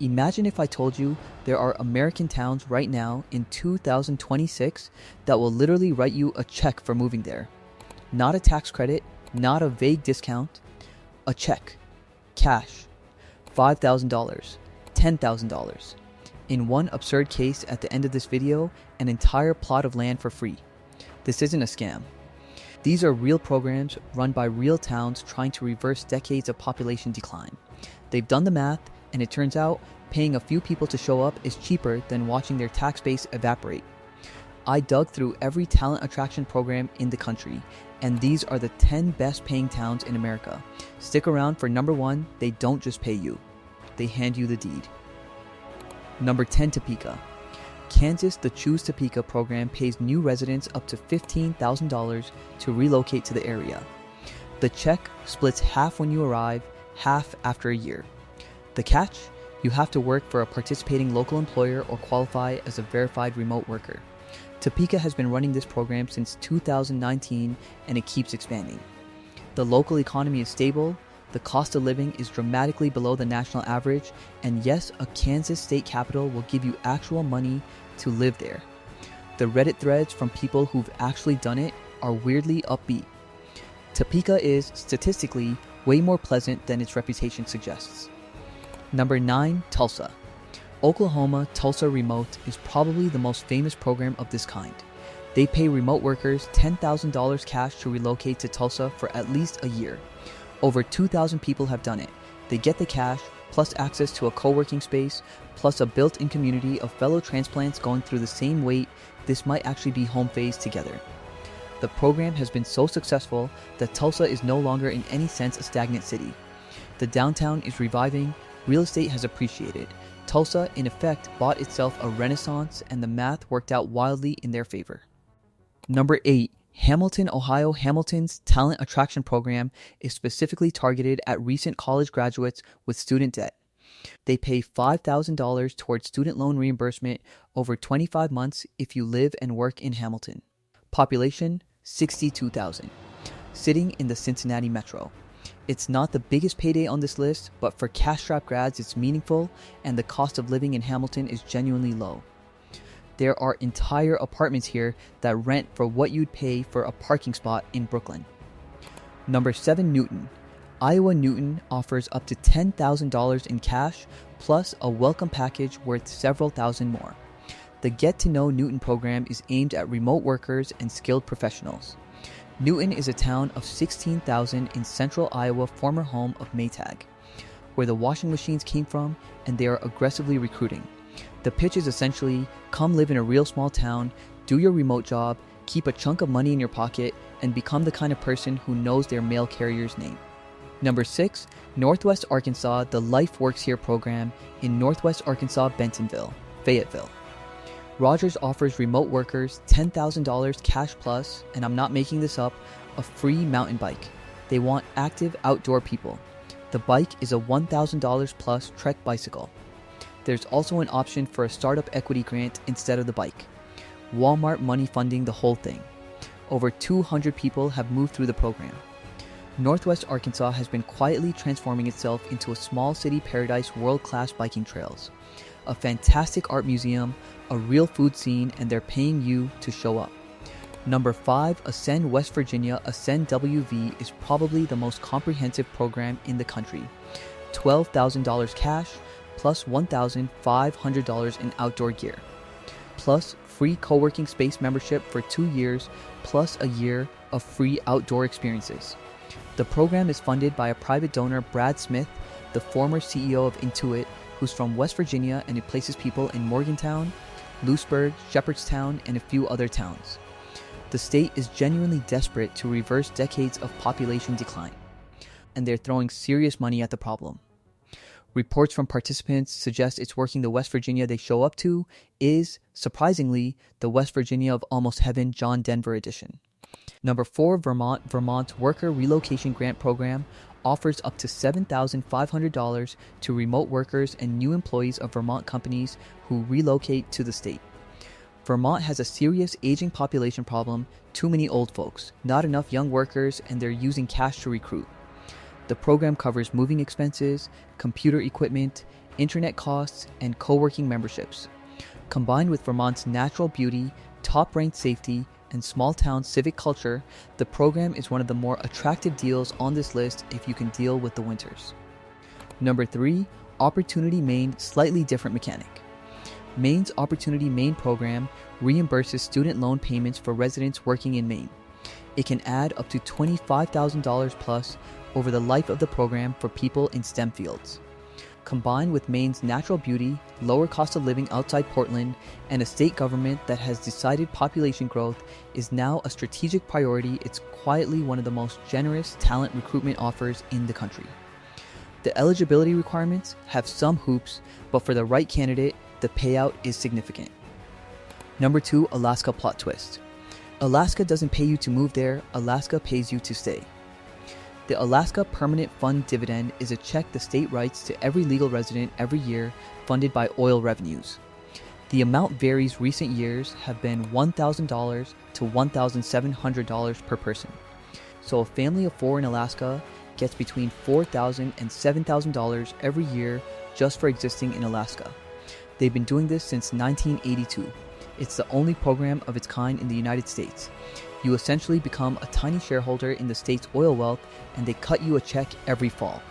Imagine if I told you there are American towns right now in 2026 that will literally write you a check for moving there. Not a tax credit, not a vague discount, a check, cash, $5,000, $10,000. In one absurd case at the end of this video, an entire plot of land for free. This isn't a scam. These are real programs run by real towns trying to reverse decades of population decline. They've done the math, and it turns out paying a few people to show up is cheaper than watching their tax base evaporate. I dug through every talent attraction program in the country, and these are the 10 best paying towns in America. Stick around for number 1, they don't just pay you, they hand you the deed. Number 10, Topeka. Kansas, the Choose Topeka program pays new residents up to $15,000 to relocate to the area. The check splits half when you arrive, half after a year. The catch? You have to work for a participating local employer or qualify as a verified remote worker. Topeka has been running this program since 2019 and it keeps expanding. The local economy is stable, the cost of living is dramatically below the national average, and yes, a Kansas state capital will give you actual money to live there. The Reddit threads from people who've actually done it are weirdly upbeat. Topeka is, statistically, way more pleasant than its reputation suggests. Number 9, Tulsa. Oklahoma Tulsa Remote is probably the most famous program of this kind. They pay remote workers $10,000 cash to relocate to Tulsa for at least a year. Over 2,000 people have done it. They get the cash, plus access to a co-working space, plus a built-in community of fellow transplants going through the same wait. This might actually be home phase together. The program has been so successful that Tulsa is no longer in any sense a stagnant city. The downtown is reviving, real estate has appreciated. Tulsa, in effect, bought itself a renaissance, and the math worked out wildly in their favor. Number 8, Hamilton, Ohio. Hamilton's talent attraction program is specifically targeted at recent college graduates with student debt. They pay $5,000 towards student loan reimbursement over 25 months if you live and work in Hamilton. Population, 62,000. Sitting in the Cincinnati metro. It's not the biggest payday on this list, but for cash-strapped grads it's meaningful, and the cost of living in Hamilton is genuinely low. There are entire apartments here that rent for what you'd pay for a parking spot in Brooklyn. Number 7, Newton. Iowa Newton offers up to $10,000 in cash, plus a welcome package worth several thousand more. The Get to Know Newton program is aimed at remote workers and skilled professionals. Newton is a town of 16,000 in central Iowa, former home of Maytag, where the washing machines came from, and they are aggressively recruiting. The pitch is essentially, come live in a real small town, do your remote job, keep a chunk of money in your pocket, and become the kind of person who knows their mail carrier's name. Number 6, Northwest Arkansas, the Life Works Here program in Northwest Arkansas, Bentonville, Fayetteville. Rogers offers remote workers $10,000 cash plus, and I'm not making this up, a free mountain bike. They want active outdoor people. The bike is a $1,000 plus Trek bicycle. There's also an option for a startup equity grant instead of the bike. Walmart money funding the whole thing. Over 200 people have moved through the program. Northwest Arkansas has been quietly transforming itself into a small city paradise, world-class biking trails, a fantastic art museum, a real food scene, and they're paying you to show up. Number 5, Ascend West Virginia. Ascend WV is probably the most comprehensive program in the country. $12,000 cash, plus $1,500 in outdoor gear, plus free co-working space membership for 2 years, plus a year of free outdoor experiences. The program is funded by a private donor, Brad Smith, the former CEO of Intuit, who's from West Virginia, and it places people in Morgantown, Lewisburg, Shepherdstown, and a few other towns. The state is genuinely desperate to reverse decades of population decline, and they're throwing serious money at the problem. Reports from participants suggest it's working. The West Virginia they show up to is, surprisingly, the West Virginia of Almost Heaven, John Denver edition. Number 4, Vermont. Vermont's Worker Relocation Grant Program offers up to $7,500 to remote workers and new employees of Vermont companies who relocate to the state. Vermont has a serious aging population problem, too many old folks, not enough young workers, and they're using cash to recruit. The program covers moving expenses, computer equipment, internet costs, and co-working memberships. Combined with Vermont's natural beauty, top-ranked safety, and small-town civic culture, the program is one of the more attractive deals on this list if you can deal with the winters. Number 3, Opportunity Maine slightly different mechanic. Maine's Opportunity Maine program reimburses student loan payments for residents working in Maine. It can add up to $25,000 plus over the life of the program for people in STEM fields. Combined with Maine's natural beauty, lower cost of living outside Portland, and a state government that has decided population growth is now a strategic priority, it's quietly one of the most generous talent recruitment offers in the country. The eligibility requirements have some hoops, but for the right candidate, the payout is significant. Number 2, Alaska plot twist. Alaska doesn't pay you to move there, Alaska pays you to stay. The Alaska Permanent Fund Dividend is a check the state writes to every legal resident every year, funded by oil revenues. The amount varies. Recent years have been $1,000 to $1,700 per person. So a family of 4 in Alaska gets between $4,000 and $7,000 every year just for existing in Alaska. They've been doing this since 1982. It's the only program of its kind in the United States. You essentially become a tiny shareholder in the state's oil wealth, and they cut you a check every fall.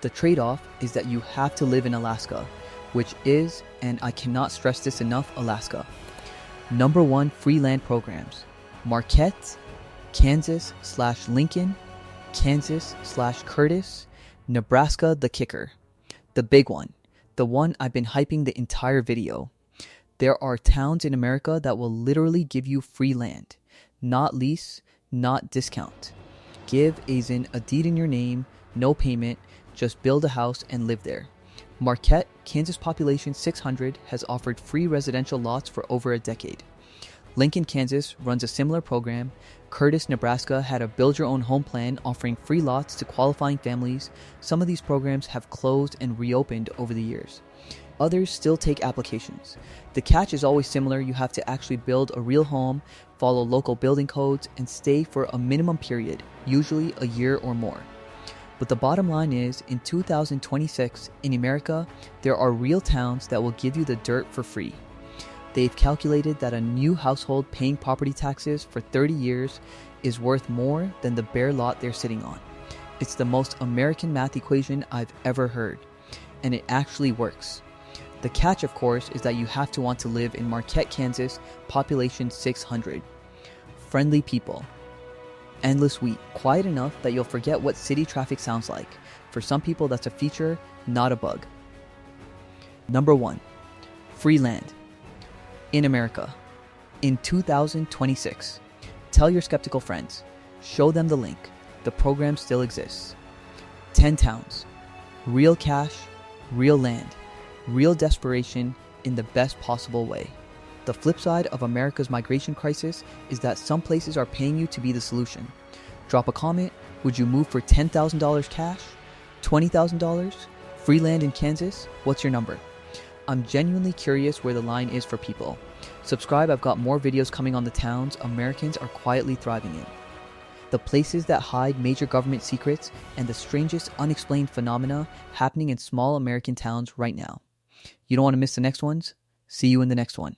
The trade-off is that you have to live in Alaska, which is, and I cannot stress this enough, Alaska. Number 1 free land programs: Marquette, Kansas/Lincoln, Kansas/Curtis, Nebraska the kicker. The big one, the one I've been hyping the entire video. There are towns in America that will literally give you free land. Not lease, not discount. Give as in a deed in your name, no payment, just build a house and live there. Marquette, Kansas population 600, has offered free residential lots for over a decade. Lincoln, Kansas runs a similar program. Curtis, Nebraska had a build your own home plan offering free lots to qualifying families. Some of these programs have closed and reopened over the years. Others still take applications. The catch is always similar: you have to actually build a real home, follow local building codes, and stay for a minimum period, usually a year or more. But the bottom line is, in 2026, in America, there are real towns that will give you the dirt for free. They've calculated that a new household paying property taxes for 30 years is worth more than the bare lot they're sitting on. It's the most American math equation I've ever heard, and it actually works. The catch, of course, is that you have to want to live in Marquette, Kansas, population 600. Friendly people. Endless wheat, quiet enough that you'll forget what city traffic sounds like. For some people, that's a feature, not a bug. Number 1, free land. In America, in 2026. Tell your skeptical friends. Show them the link. The program still exists. 10 towns. Real cash, real land, real desperation in the best possible way. The flip side of America's migration crisis is that some places are paying you to be the solution. Drop a comment. Would you move for $10,000 cash? $20,000? Free land in Kansas? What's your number? I'm genuinely curious where the line is for people. Subscribe, I've got more videos coming on the towns Americans are quietly thriving in. The places that hide major government secrets and the strangest unexplained phenomena happening in small American towns right now. You don't want to miss the next ones? See you in the next one.